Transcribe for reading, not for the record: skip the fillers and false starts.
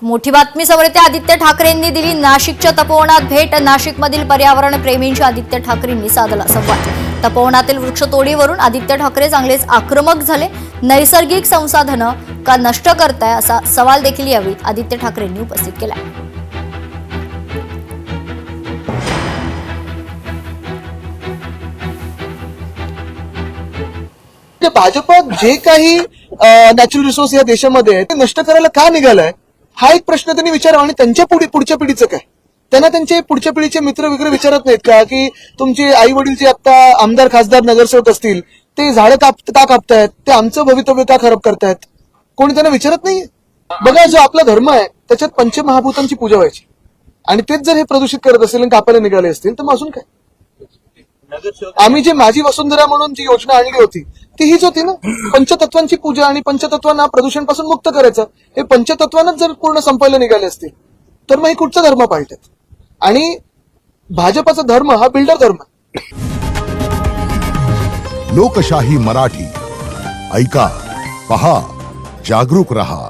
मोठी बातमी समोर येते. आदित्य ठाकरेंनी दिली नाशिकच्या तपोवनात भेट. नाशिकमधील पर्यावरण प्रेमींशी आदित्य ठाकरेंनी साधला संवाद. तपोवनातील वृक्षतोडीवरून आदित्य ठाकरे चांगलेच आक्रमक झाले. नैसर्गिक संसाधनं का नष्ट करताय असा सवाल देखील यावेळी आदित्य ठाकरेंनी उपस्थित केला. भाजप जे काही नॅचरल रिसोर्स या देशामध्ये आहे ते नष्ट करायला का निघालाय हा एक प्रश्न त्यांनी विचारावा. आणि त्यांच्या पुढच्या पिढीचं काय, त्यांना त्यांचे पुढच्या पिढीचे मित्र वगैरे विचारत नाहीत का की तुमचे आई वडील जे आता आमदार खासदार नगरसेवक असतील ते झाडं का कापतायत, ते आमचं भवितव्य का खराब करतायत, कोणी त्यांना विचारत नाहीये. बघा, जो आपला धर्म आहे त्याच्यात पंचमहाभूतांची पूजा व्हायची आणि तेच जर हे प्रदूषित करत असेल आणि कापायला निघाले असतील तर मग अजून काय. आम्ही जे माझी वसुंधरा म्हणून जी योजना आणली होती ती हीच होती ना, पंचतत्वांची पूजा आणि पंचतत्वांना प्रदूषणापासून मुक्त करायचं. हे पंचतत्वांनाच जर पूर्ण संपायला निघाले असतील तर मग हे कुठचा धर्म पाळतात. आणि भाजपाचा धर्म हा बिल्डर धर्म आहे. लोकशाही मराठी ऐका, पहा, जागरूक रहा.